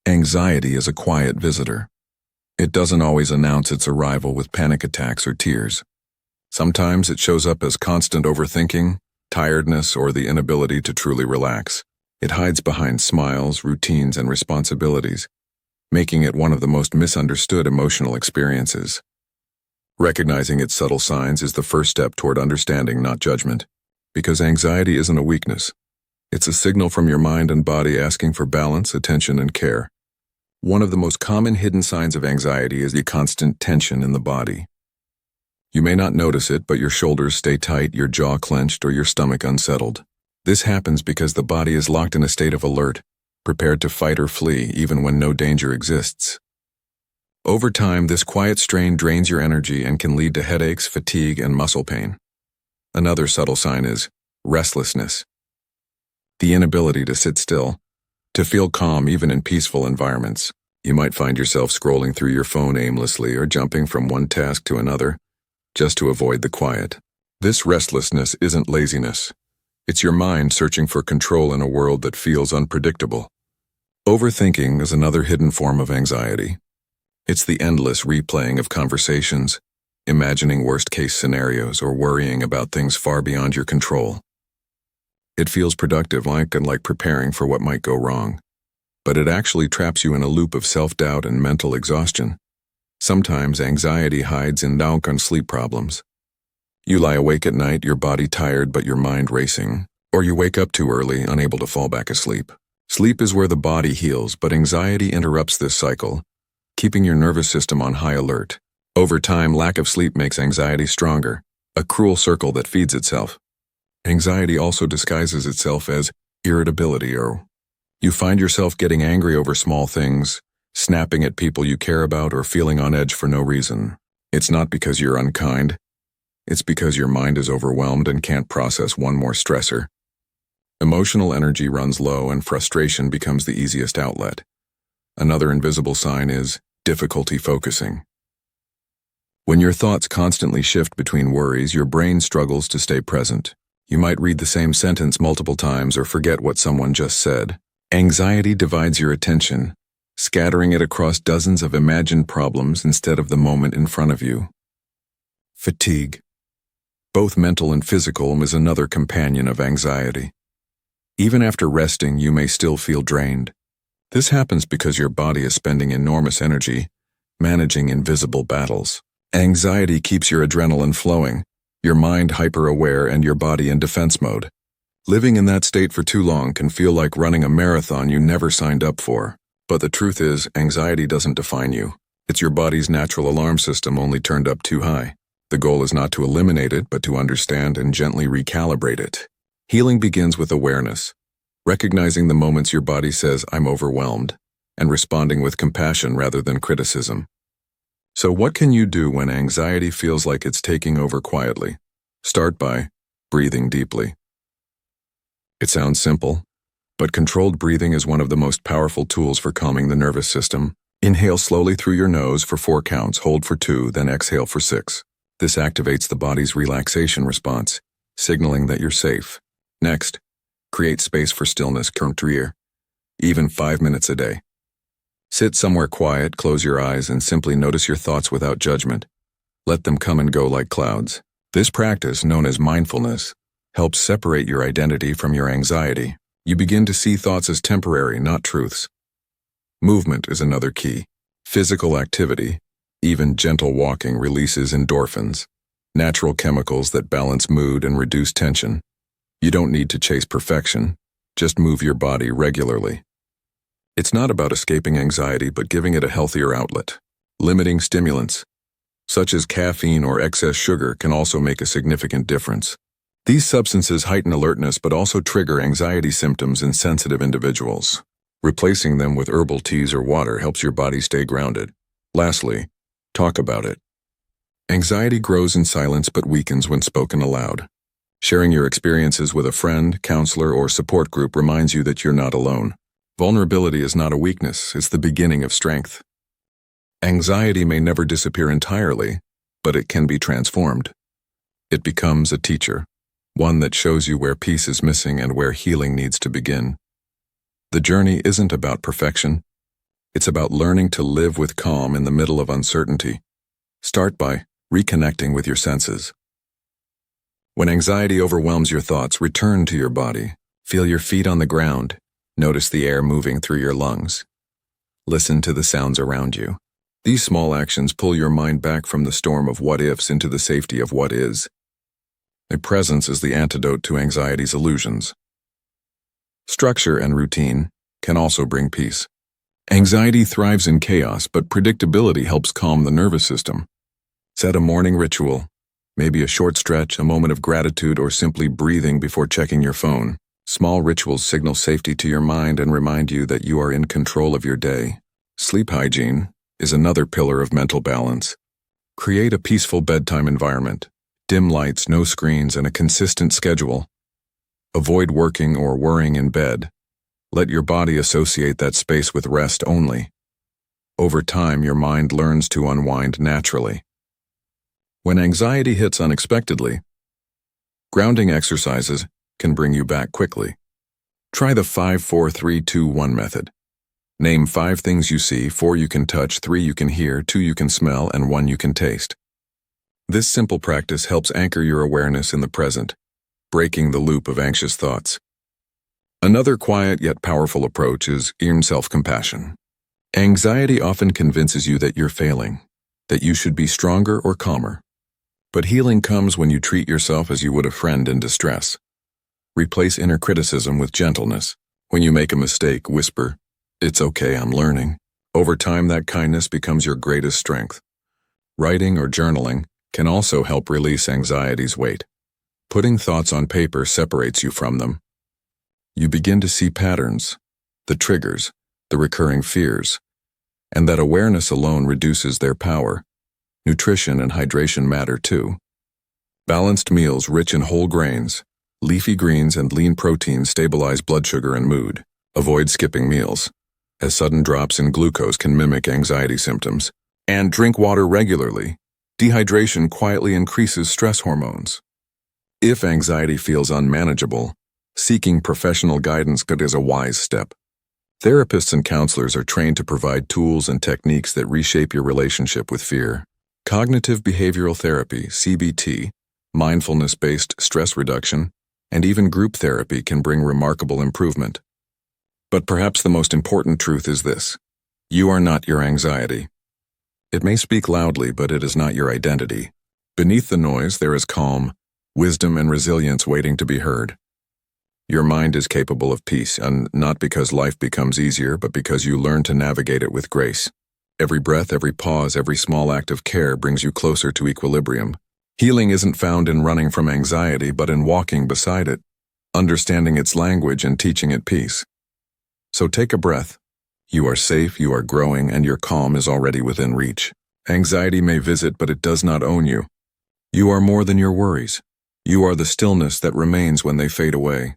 Anxiety is a quiet visitor. It doesn't always announce its arrival with panic attacks or tears. Sometimes it shows up as constant overthinking, tiredness, or the inability to truly relax. It hides behind smiles, routines, and responsibilities, making it one of the most misunderstood emotional experiences. Recognizing its subtle signs is the first step toward understanding, not judgment, because anxiety isn't a weakness. It's a signal from your mind and body asking for balance, attention, and care. One of the most common hidden signs of anxiety is the constant tension in the body. You may not notice it, but your shoulders stay tight, your jaw clenched, or your stomach unsettled. This happens because the body is locked in a state of alert, prepared to fight or flee even when no danger exists. Over time, this quiet strain drains your energy and can lead to headaches, fatigue, and muscle pain. Another subtle sign is restlessness. The inability to sit still, to feel calm even in peaceful environments. You might find yourself scrolling through your phone aimlessly or jumping from one task to another, just to avoid the quiet. This restlessness isn't laziness. It's your mind searching for control in a world that feels unpredictable. Overthinking is another hidden form of anxiety. It's the endless replaying of conversations, imagining worst-case scenarios, or worrying about things far beyond your control. It feels productive, like preparing for what might go wrong, but it actually traps you in a loop of self-doubt and mental exhaustion. Sometimes anxiety hides in sleep problems. You lie awake at night, your body tired but your mind racing, or you wake up too early, unable to fall back asleep. Sleep is where the body heals, but anxiety interrupts this cycle, keeping your nervous system on high alert. Over time, lack of sleep makes anxiety stronger, a cruel circle that feeds itself. Anxiety also disguises itself as irritability, or you find yourself getting angry over small things, snapping at people you care about, or feeling on edge for no reason. It's not because you're unkind. It's because your mind is overwhelmed and can't process one more stressor. Emotional energy runs low and frustration becomes the easiest outlet. Another invisible sign is difficulty focusing. When your thoughts constantly shift between worries, your brain struggles to stay present. You might read the same sentence multiple times or forget what someone just said. Anxiety divides your attention, scattering it across dozens of imagined problems instead of the moment in front of you. Fatigue, both mental and physical, is another companion of anxiety. Even after resting, you may still feel drained. This happens because your body is spending enormous energy managing invisible battles. Anxiety keeps your adrenaline flowing, your mind hyper-aware, and your body in defense mode. Living in that state for too long can feel like running a marathon you never signed up for. But the truth is, anxiety doesn't define you. It's your body's natural alarm system only turned up too high. The goal is not to eliminate it, but to understand and gently recalibrate it. Healing begins with awareness, recognizing the moments your body says, "I'm overwhelmed," and responding with compassion rather than criticism. So what can you do when anxiety feels like it's taking over quietly? Start by breathing deeply. It sounds simple, but controlled breathing is one of the most powerful tools for calming the nervous system. Inhale slowly through your nose for 4 counts, hold for 2, then exhale for 6. This activates the body's relaxation response, signaling that you're safe. Next, create space for stillness, even 5 minutes a day. Sit somewhere quiet, close your eyes, and simply notice your thoughts without judgment. Let them come and go like clouds. This practice, known as mindfulness, helps separate your identity from your anxiety. You begin to see thoughts as temporary, not truths. Movement is another key. Physical activity, even gentle walking, releases endorphins, natural chemicals that balance mood and reduce tension. You don't need to chase perfection, just move your body regularly. It's not about escaping anxiety, but giving it a healthier outlet. Limiting stimulants, such as caffeine or excess sugar, can also make a significant difference. These substances heighten alertness but also trigger anxiety symptoms in sensitive individuals. Replacing them with herbal teas or water helps your body stay grounded. Lastly, talk about it. Anxiety grows in silence but weakens when spoken aloud. Sharing your experiences with a friend, counselor, or support group reminds you that you're not alone. Vulnerability is not a weakness, it's the beginning of strength. Anxiety may never disappear entirely, but it can be transformed. It becomes a teacher, one that shows you where peace is missing and where healing needs to begin. The journey isn't about perfection. It's about learning to live with calm in the middle of uncertainty. Start by reconnecting with your senses. When anxiety overwhelms your thoughts, return to your body. Feel your feet on the ground. Notice the air moving through your lungs. Listen to the sounds around you. These small actions pull your mind back from the storm of what-ifs into the safety of what is. A presence is the antidote to anxiety's illusions. Structure and routine can also bring peace. Anxiety thrives in chaos, but predictability helps calm the nervous system. Set a morning ritual, maybe a short stretch, a moment of gratitude, or simply breathing before checking your phone. Small rituals signal safety to your mind and remind you that you are in control of your day. Sleep hygiene is another pillar of mental balance. Create a peaceful bedtime environment. Dim lights, no screens, and a consistent schedule. Avoid working or worrying in bed. Let your body associate that space with rest only. Over time, your mind learns to unwind naturally. When anxiety hits unexpectedly, grounding exercises can bring you back quickly. Try the 5-4-3-2-1 method. Name 5 things you see, 4 you can touch, 3 you can hear, 2 you can smell, and 1 you can taste. This simple practice helps anchor your awareness in the present, breaking the loop of anxious thoughts. Another quiet yet powerful approach is self-compassion. Anxiety often convinces you that you're failing, that you should be stronger or calmer. But healing comes when you treat yourself as you would a friend in distress. Replace inner criticism with gentleness. When you make a mistake, whisper, "It's okay, I'm learning." Over time, that kindness becomes your greatest strength. Writing or journaling can also help release anxiety's weight. Putting thoughts on paper separates you from them. You begin to see patterns, the triggers, the recurring fears, and that awareness alone reduces their power. Nutrition and hydration matter too. Balanced meals rich in whole grains, leafy greens, and lean proteins stabilize blood sugar and mood. Avoid skipping meals, as sudden drops in glucose can mimic anxiety symptoms. And drink water regularly. Dehydration quietly increases stress hormones. If anxiety feels unmanageable, seeking professional guidance is a wise step. Therapists and counselors are trained to provide tools and techniques that reshape your relationship with fear. Cognitive behavioral therapy, CBT, mindfulness-based stress reduction, and even group therapy can bring remarkable improvement. But perhaps the most important truth is this: you are not your anxiety. It may speak loudly, but it is not your identity. Beneath the noise, there is calm, wisdom, and resilience waiting to be heard. Your mind is capable of peace, and not because life becomes easier, but because you learn to navigate it with grace. Every breath, every pause, every small act of care brings you closer to equilibrium. Healing isn't found in running from anxiety, but in walking beside it, understanding its language and teaching it peace. So take a breath. You are safe, you are growing, and your calm is already within reach. Anxiety may visit, but it does not own you. You are more than your worries. You are the stillness that remains when they fade away.